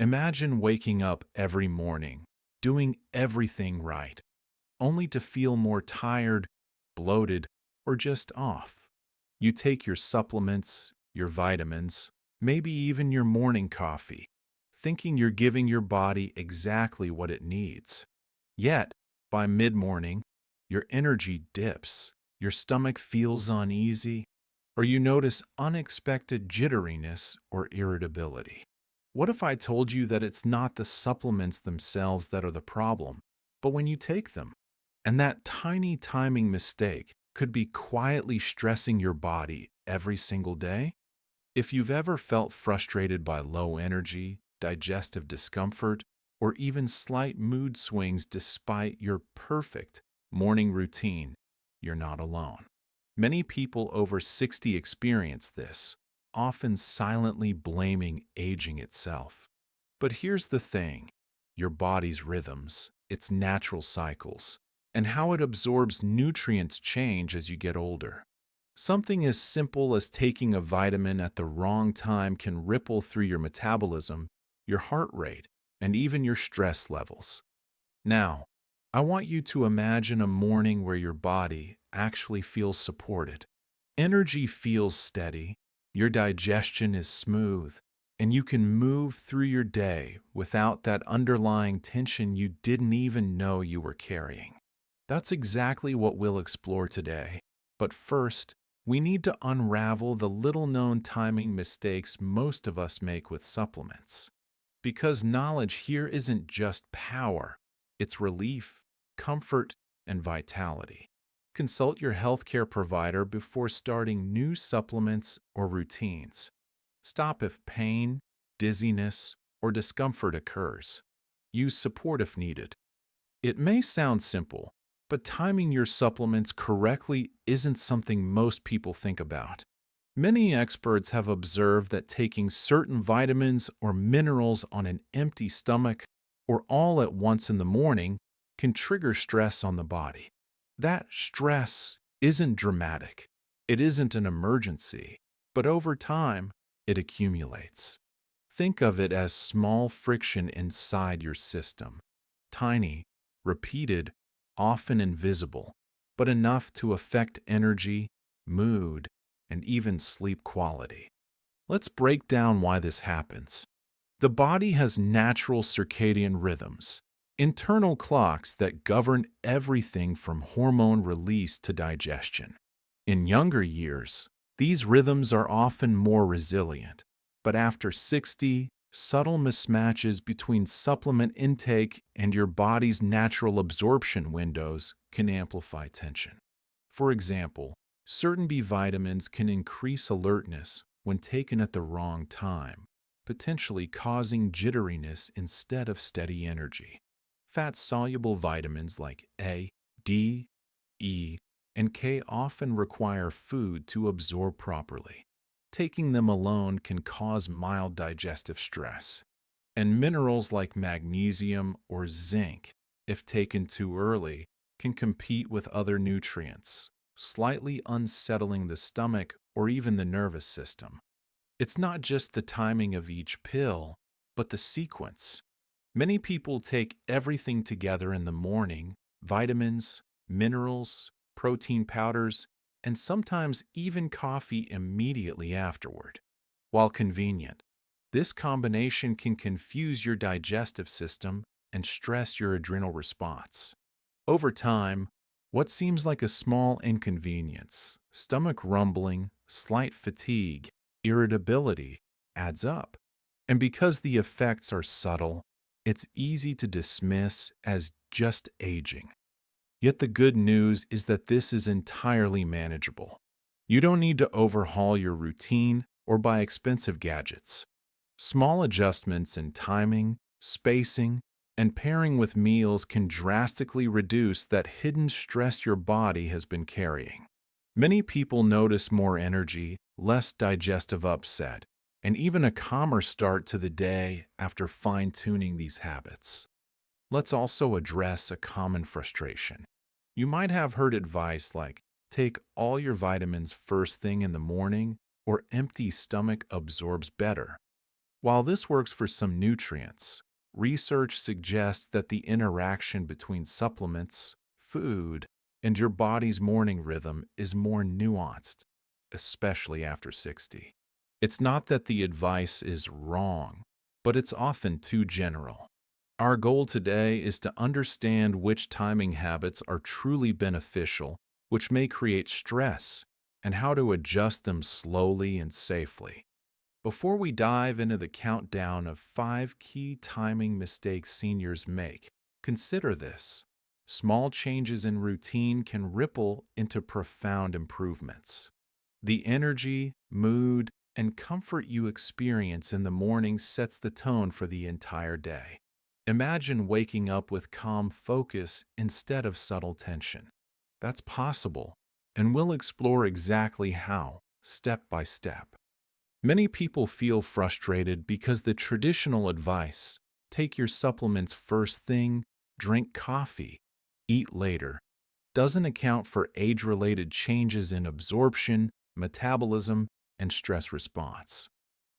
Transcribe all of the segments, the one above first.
Imagine waking up every morning, doing everything right, only to feel more tired, bloated, or just off. You take your supplements, your vitamins, maybe even your morning coffee, thinking you're giving your body exactly what it needs. Yet, by mid morning, your energy dips, your stomach feels uneasy, or you notice unexpected jitteriness or irritability. What if I told you that it's not the supplements themselves that are the problem, but when you take them? And that tiny timing mistake could be quietly stressing your body every single day? If you've ever felt frustrated by low energy, digestive discomfort, or even slight mood swings despite your perfect morning routine, you're not alone. Many people over 60 experience this, often silently blaming aging itself. But here's the thing: your body's rhythms, its natural cycles, and how it absorbs nutrients change as you get older. Something as simple as taking a vitamin at the wrong time can ripple through your metabolism, your heart rate, and even your stress levels. Now, I want you to imagine a morning where your body actually feels supported. Energy feels steady, your digestion is smooth, and you can move through your day without that underlying tension you didn't even know you were carrying. That's exactly what we'll explore today. But first, we need to unravel the little known timing mistakes most of us make with supplements. Because knowledge here isn't just power, it's relief, comfort, and vitality. Consult your healthcare provider before starting new supplements or routines. Stop if pain, dizziness, or discomfort occurs. Use support if needed. It may sound simple, but timing your supplements correctly isn't something most people think about. Many experts have observed that taking certain vitamins or minerals on an empty stomach or all at once in the morning can trigger stress on the body. That stress isn't dramatic. It isn't an emergency, but over time, it accumulates. Think of it as small friction inside your system. Tiny, repeated, often invisible, but enough to affect energy, mood, and even sleep quality. Let's break down why this happens. The body has natural circadian rhythms, internal clocks that govern everything from hormone release to digestion. In younger years, these rhythms are often more resilient, but after 60, subtle mismatches between supplement intake and your body's natural absorption windows can amplify tension. For example, certain B vitamins can increase alertness when taken at the wrong time, potentially causing jitteriness instead of steady energy. Fat-soluble vitamins like A, D, E, and K often require food to absorb properly. Taking them alone can cause mild digestive stress. And minerals like magnesium or zinc, if taken too early, can compete with other nutrients, slightly unsettling the stomach or even the nervous system. It's not just the timing of each pill, but the sequence. Many people take everything together in the morning: vitamins, minerals, protein powders, and sometimes even coffee immediately afterward. While convenient, this combination can confuse your digestive system and stress your adrenal response. Over time, what seems like a small inconvenience, stomach rumbling, slight fatigue, irritability, adds up. And because the effects are subtle, it's easy to dismiss as just aging. Yet the good news is that this is entirely manageable. You don't need to overhaul your routine or buy expensive gadgets. Small adjustments in timing, spacing, and pairing with meals can drastically reduce that hidden stress your body has been carrying. Many people notice more energy, less digestive upset, and even a calmer start to the day after fine-tuning these habits. Let's also address a common frustration. You might have heard advice like, take all your vitamins first thing in the morning, or empty stomach absorbs better. While this works for some nutrients, research suggests that the interaction between supplements, food, and your body's morning rhythm is more nuanced, especially after 60. It's not that the advice is wrong, but it's often too general. Our goal today is to understand which timing habits are truly beneficial, which may create stress, and how to adjust them slowly and safely. Before we dive into the countdown of 5 key timing mistakes seniors make, consider this. Small changes in routine can ripple into profound improvements. The energy, mood, and comfort you experience in the morning sets the tone for the entire day. Imagine waking up with calm focus instead of subtle tension. That's possible, and we'll explore exactly how, step by step. Many people feel frustrated because the traditional advice, take your supplements first thing, drink coffee, eat later, doesn't account for age-related changes in absorption, metabolism, and stress response.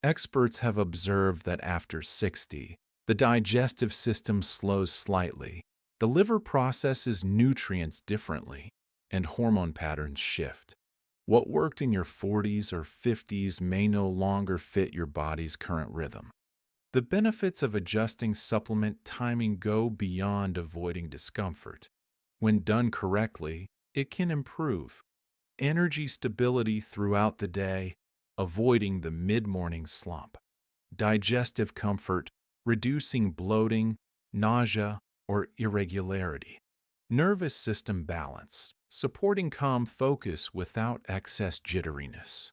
Experts have observed that after 60, the digestive system slows slightly, the liver processes nutrients differently, and hormone patterns shift. What worked in your 40s or 50s may no longer fit your body's current rhythm. The benefits of adjusting supplement timing go beyond avoiding discomfort. When done correctly, it can improve energy stability throughout the day, avoiding the mid-morning slump, digestive comfort, reducing bloating, nausea, or irregularity, nervous system balance, supporting calm focus without excess jitteriness,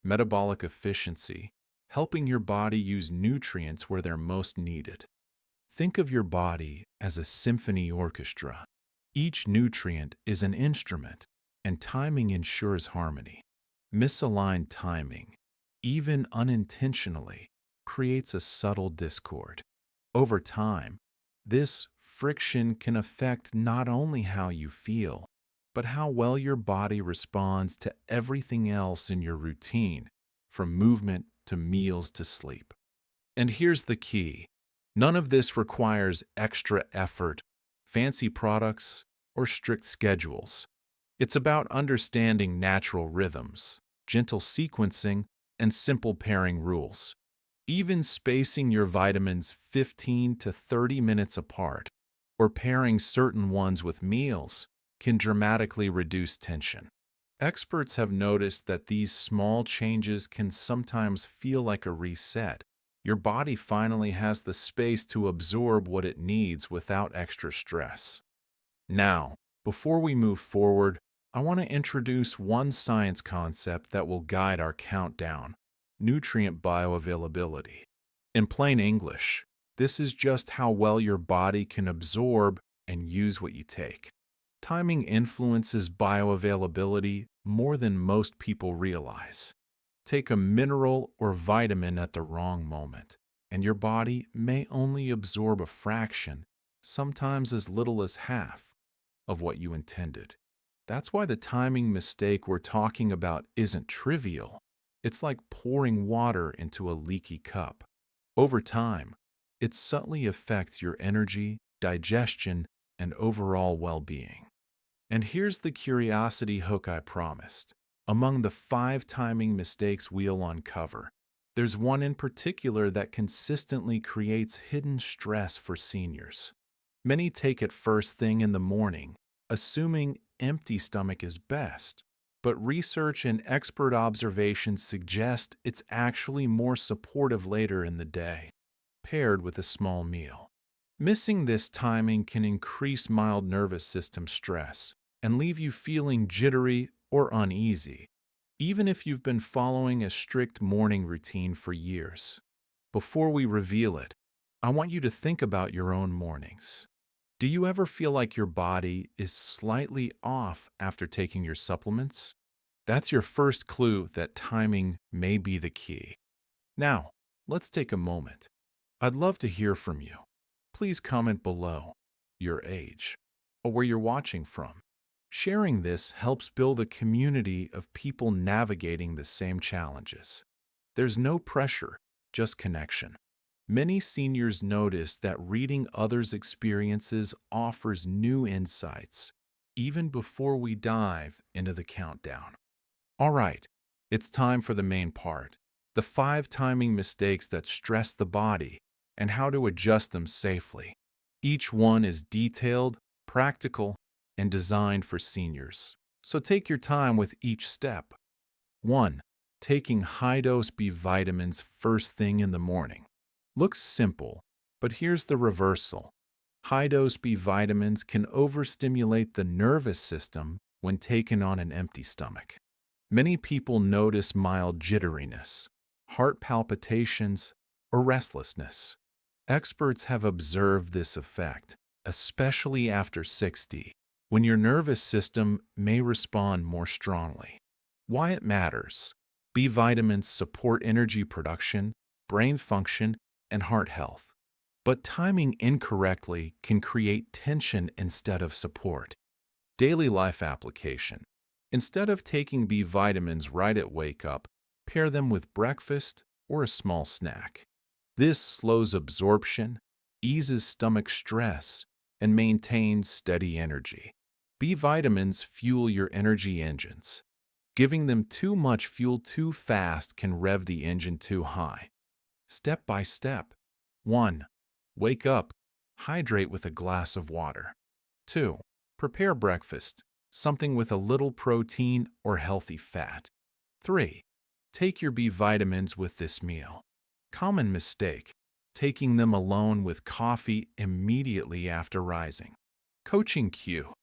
metabolic efficiency, helping your body use nutrients where they're most needed. Think of your body as a symphony orchestra. Each nutrient is an instrument, and timing ensures harmony. Misaligned timing, even unintentionally, creates a subtle discord. Over time, this friction can affect not only how you feel, but how well your body responds to everything else in your routine, from movement to meals to sleep. And here's the key. None of this requires extra effort, fancy products, or strict schedules. It's about understanding natural rhythms, gentle sequencing, and simple pairing rules. Even spacing your vitamins 15 to 30 minutes apart, or pairing certain ones with meals, can dramatically reduce tension. Experts have noticed that these small changes can sometimes feel like a reset. Your body finally has the space to absorb what it needs without extra stress. Now, before we move forward, I want to introduce one science concept that will guide our countdown: nutrient bioavailability. In plain English, this is just how well your body can absorb and use what you take. Timing influences bioavailability more than most people realize. Take a mineral or vitamin at the wrong moment, and your body may only absorb a fraction, sometimes as little as half, of what you intended. That's why the timing mistake we're talking about isn't trivial. It's like pouring water into a leaky cup. Over time, it subtly affects your energy, digestion, and overall well-being. And here's the curiosity hook I promised. Among the 5 timing mistakes we'll uncover, there's one in particular that consistently creates hidden stress for seniors. Many take it first thing in the morning, assuming empty stomach is best, but research and expert observations suggest it's actually more supportive later in the day, paired with a small meal. Missing this timing can increase mild nervous system stress and leave you feeling jittery or uneasy, even if you've been following a strict morning routine for years. Before we reveal it, I want you to think about your own mornings. Do you ever feel like your body is slightly off after taking your supplements? That's your first clue that timing may be the key. Now, let's take a moment. I'd love to hear from you. Please comment below your age or where you're watching from. Sharing this helps build a community of people navigating the same challenges. There's no pressure, just connection. Many seniors notice that reading others' experiences offers new insights, even before we dive into the countdown. All right, it's time for the main part, the 5 timing mistakes that stress the body and how to adjust them safely. Each one is detailed, practical, and designed for seniors. So take your time with each step. 1. Taking high-dose B vitamins first thing in the morning. Looks simple, but here's the reversal. High-dose B vitamins can overstimulate the nervous system when taken on an empty stomach. Many people notice mild jitteriness, heart palpitations, or restlessness. Experts have observed this effect, especially after 60, when your nervous system may respond more strongly. Why it matters. B vitamins support energy production, brain function, and heart health. But timing incorrectly can create tension instead of support. Daily life application. Instead of taking B vitamins right at wake up, pair them with breakfast or a small snack. This slows absorption, eases stomach stress, and maintains steady energy. B vitamins fuel your energy engines. Giving them too much fuel too fast can rev the engine too high. Step by step. 1. Wake up. Hydrate with a glass of water. 2. Prepare breakfast, something with a little protein or healthy fat. 3. Take your B vitamins with this meal. Common mistake, taking them alone with coffee immediately after rising. Coaching cue.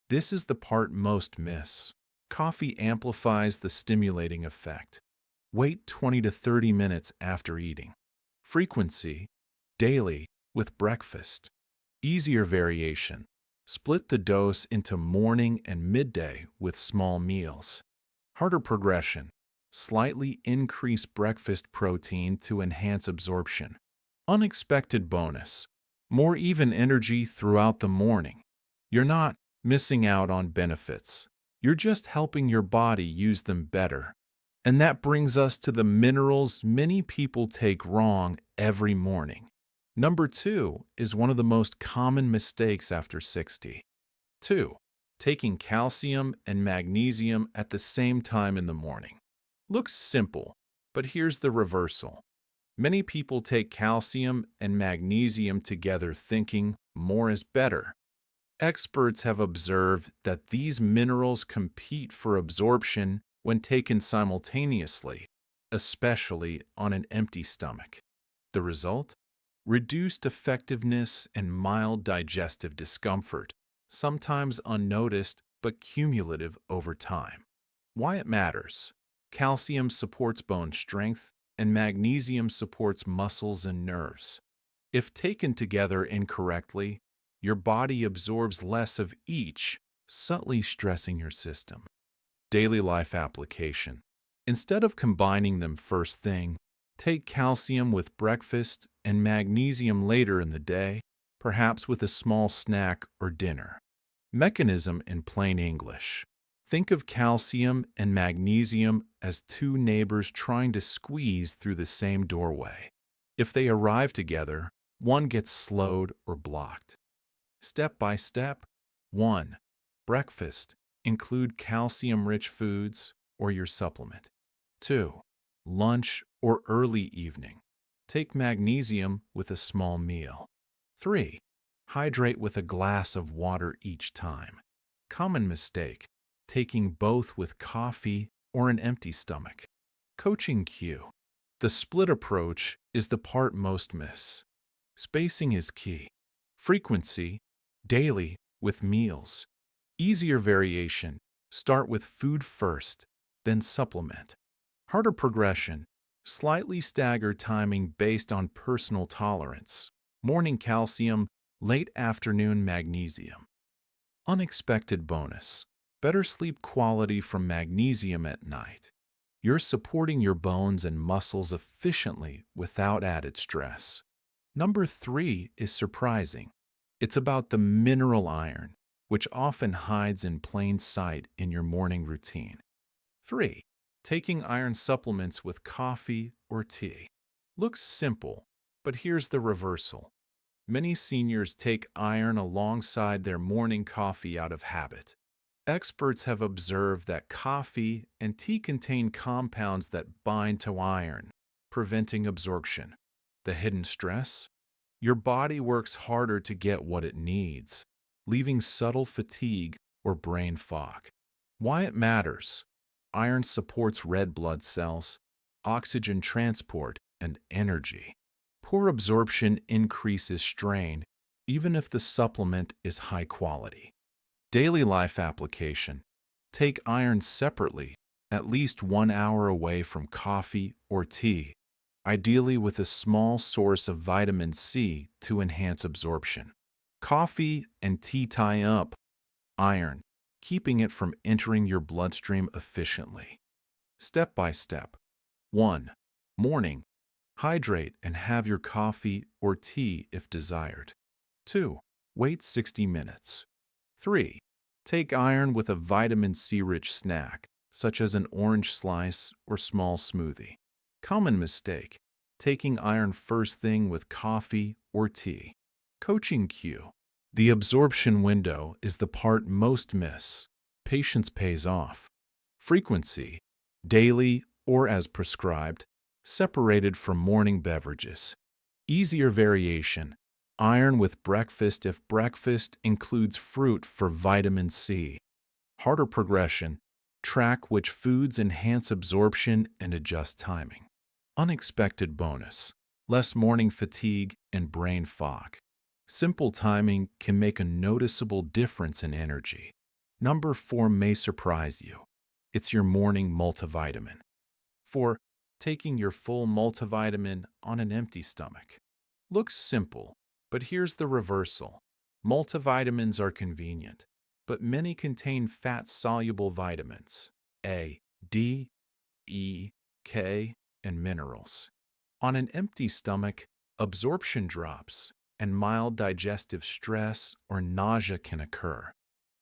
This is the part most miss. Coffee amplifies the stimulating effect. Wait 20 to 30 minutes after eating. Frequency, daily with breakfast. Easier variation. Split the dose into morning and midday with small meals. Harder progression. Slightly increase breakfast protein to enhance absorption. Unexpected bonus. More even energy throughout the morning. You're not missing out on benefits. You're just helping your body use them better. And that brings us to the minerals many people take wrong every morning. Number 2 is one of the most common mistakes after 60. 2. Taking calcium and magnesium at the same time in the morning. Looks simple, but here's the reversal. Many people take calcium and magnesium together thinking more is better. Experts have observed that these minerals compete for absorption when taken simultaneously, especially on an empty stomach. The result? Reduced effectiveness and mild digestive discomfort, sometimes unnoticed but cumulative over time. Why it matters. Calcium supports bone strength, and magnesium supports muscles and nerves. If taken together incorrectly, your body absorbs less of each, subtly stressing your system. Daily life application. Instead of combining them first thing, take calcium with breakfast and magnesium later in the day, perhaps with a small snack or dinner. Mechanism in plain English. Think of calcium and magnesium as 2 neighbors trying to squeeze through the same doorway. If they arrive together, one gets slowed or blocked. Step by step. 1. Breakfast. Include calcium-rich foods or your supplement. 2. Lunch or early evening. Take magnesium with a small meal. 3. Hydrate with a glass of water each time. Common mistake. Taking both with coffee or an empty stomach. Coaching cue. The split approach is the part most miss. Spacing is key. Frequency, daily with meals. Easier variation, start with food first, then supplement. Harder progression, slightly stagger timing based on personal tolerance. Morning calcium, late afternoon magnesium. Unexpected bonus. Better sleep quality from magnesium at night. You're supporting your bones and muscles efficiently without added stress. Number 3 is surprising. It's about the mineral iron, which often hides in plain sight in your morning routine. 3. Taking iron supplements with coffee or tea. Looks simple, but here's the reversal. Many seniors take iron alongside their morning coffee out of habit. Experts have observed that coffee and tea contain compounds that bind to iron, preventing absorption. The hidden stress? Your body works harder to get what it needs, leaving subtle fatigue or brain fog. Why it matters? Iron supports red blood cells, oxygen transport, and energy. Poor absorption increases strain, even if the supplement is high quality. Daily life application. Take iron separately, at least 1 hour away from coffee or tea, ideally with a small source of vitamin C to enhance absorption. Coffee and tea tie up iron, keeping it from entering your bloodstream efficiently. Step by step. 1. Morning. Hydrate and have your coffee or tea if desired. 2. Wait 60 minutes. 3. Take iron with a vitamin C-rich snack, such as an orange slice or small smoothie. Common mistake: taking iron first thing with coffee or tea. Coaching cue. The absorption window is the part most miss. Patience pays off. Frequency: daily or as prescribed, separated from morning beverages. Easier variation: iron with breakfast if breakfast includes fruit for vitamin C. Harder progression: track which foods enhance absorption and adjust timing. Unexpected bonus: less morning fatigue and brain fog. Simple timing can make a noticeable difference in energy. Number 4 may surprise you. It's your morning multivitamin. 4. Taking your full multivitamin on an empty stomach. Looks simple, but here's the reversal. Multivitamins are convenient, but many contain fat-soluble vitamins A, D, E, K, and minerals. On an empty stomach, absorption drops, and mild digestive stress or nausea can occur.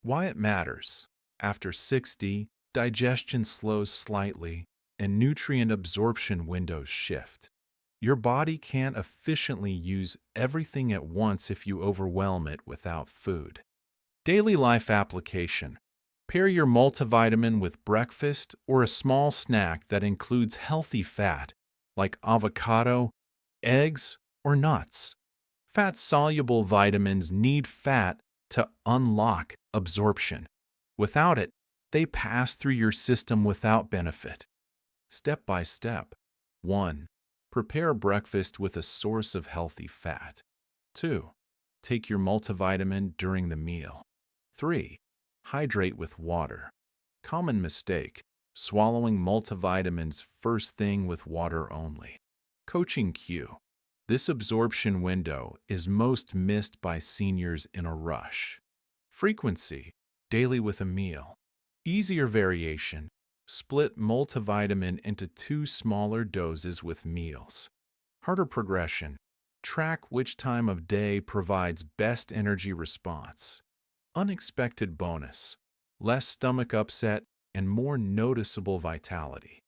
Why it matters? After 60, digestion slows slightly, and nutrient absorption windows shift. Your body can't efficiently use everything at once if you overwhelm it without food. Daily life application. Pair your multivitamin with breakfast or a small snack that includes healthy fat, like avocado, eggs, or nuts. Fat-soluble vitamins need fat to unlock absorption. Without it, they pass through your system without benefit. Step by step. 1. Prepare breakfast with a source of healthy fat. 2. Take your multivitamin during the meal. 3. Hydrate with water. Common mistake: swallowing multivitamins first thing with water only. Coaching cue. This absorption window is most missed by seniors in a rush. Frequency: daily with a meal. Easier variation: split multivitamin into 2 smaller doses with meals. Harder progression: track which time of day provides best energy response. Unexpected bonus: less stomach upset and more noticeable vitality.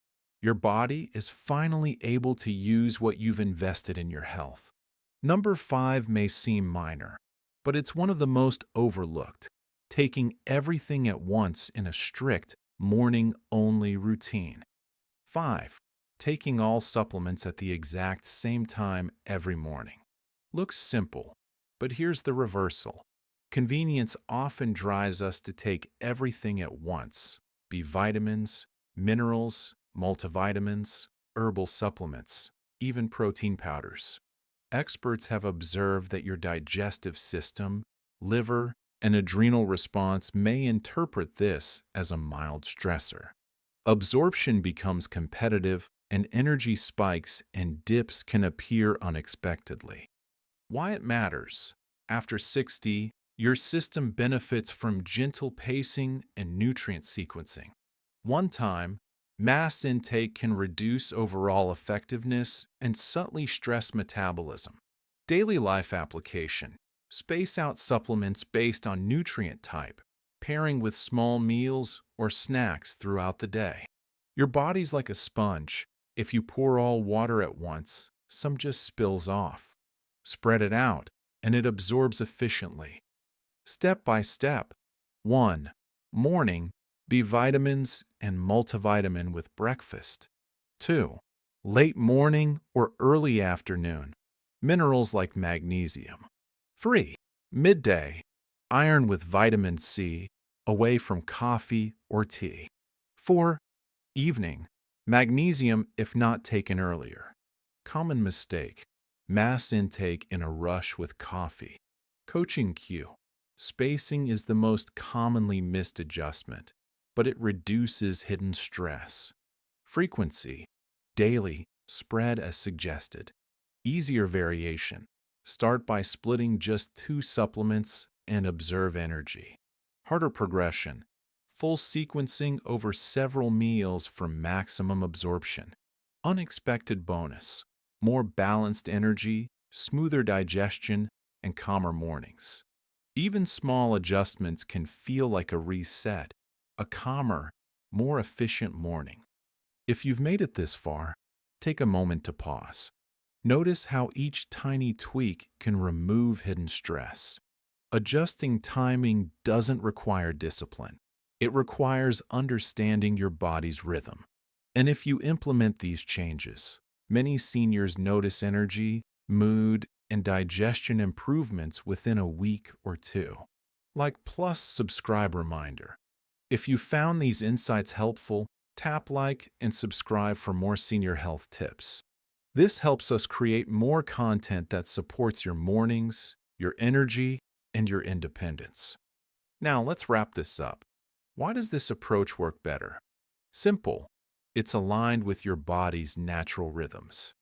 Your body is finally able to use what you've invested in your health. Number 5 may seem minor, but it's one of the most overlooked: taking everything at once in a strict morning-only routine. 5. Taking all supplements at the exact same time every morning. Looks simple, but here's the reversal. Convenience often drives us to take everything at once, be vitamins, minerals, multivitamins, herbal supplements, even protein powders. Experts have observed that your digestive system, liver, and adrenal response may interpret this as a mild stressor. Absorption becomes competitive, and energy spikes and dips can appear unexpectedly. Why it matters? After 60, your system benefits from gentle pacing and nutrient sequencing. One time, mass intake can reduce overall effectiveness and subtly stress metabolism. Daily life application. Space out supplements based on nutrient type, pairing with small meals or snacks throughout the day. Your body's like a sponge. If you pour all water at once, some just spills off. Spread it out, and it absorbs efficiently. Step by step. 1. Morning, B vitamins and multivitamin with breakfast. 2. Late morning or early afternoon, minerals like magnesium. 3. Midday, iron with vitamin C, away from coffee or tea. 4. Evening, magnesium if not taken earlier. Common mistake, mass intake in a rush with coffee. Coaching cue. Spacing is the most commonly missed adjustment, but it reduces hidden stress. Frequency. Daily, spread as suggested. Easier variation. Start by splitting just 2 supplements and observe energy. Harder progression. Full sequencing over several meals for maximum absorption. Unexpected bonus. More balanced energy, smoother digestion, and calmer mornings. Even small adjustments can feel like a reset, a calmer, more efficient morning. If you've made it this far, take a moment to pause. Notice how each tiny tweak can remove hidden stress. Adjusting timing doesn't require discipline. It requires understanding your body's rhythm. And if you implement these changes, many seniors notice energy, mood, and digestion improvements within a week or 2. Like plus subscribe reminder. If you found these insights helpful, tap like and subscribe for more senior health tips. This helps us create more content that supports your mornings, your energy, and your independence. Now let's wrap this up. Why does this approach work better? Simple. It's aligned with your body's natural rhythms.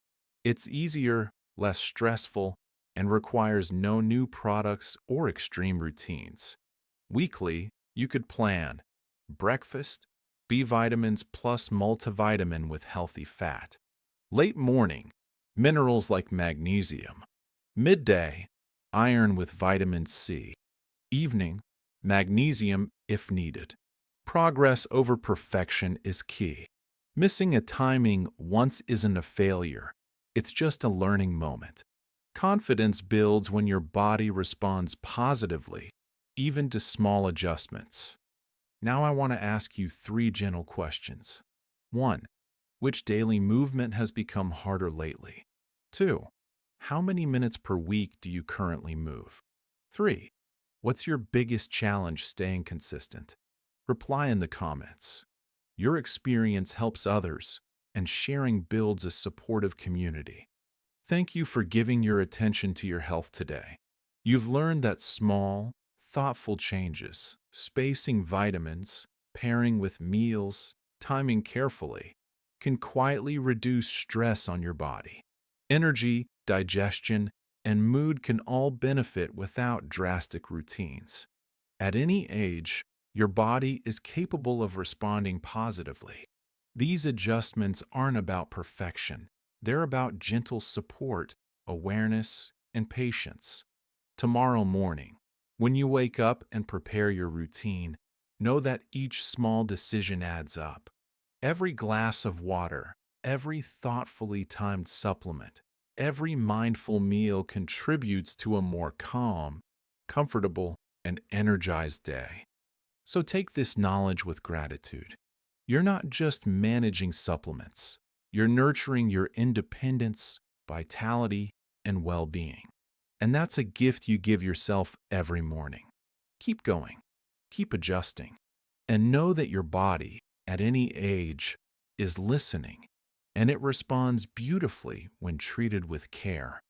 It's easier, less stressful, and requires no new products or extreme routines. Weekly, you could plan breakfast, B vitamins plus multivitamin with healthy fat. Late morning, minerals like magnesium. Midday, iron with vitamin C. Evening, magnesium if needed. Progress over perfection is key. Missing a timing once isn't a failure. It's just a learning moment. Confidence builds when your body responds positively, even to small adjustments. Now I want to ask you 3 gentle questions. 1. Which daily movement has become harder lately? 2. How many minutes per week do you currently move? 3. What's your biggest challenge staying consistent? Reply in the comments. Your experience helps others, and sharing builds a supportive community. Thank you for giving your attention to your health today. You've learned that small, thoughtful changes, spacing vitamins, pairing with meals, timing carefully, can quietly reduce stress on your body. Energy, digestion, and mood can all benefit without drastic routines. At any age, your body is capable of responding positively. These adjustments aren't about perfection. They're about gentle support, awareness, and patience. Tomorrow morning, when you wake up and prepare your routine, know that each small decision adds up. Every glass of water, every thoughtfully timed supplement, every mindful meal contributes to a more calm, comfortable, and energized day. So take this knowledge with gratitude. You're not just managing supplements. You're nurturing your independence, vitality, and well-being. And that's a gift you give yourself every morning. Keep going, keep adjusting, and know that your body, at any age, is listening, and it responds beautifully when treated with care.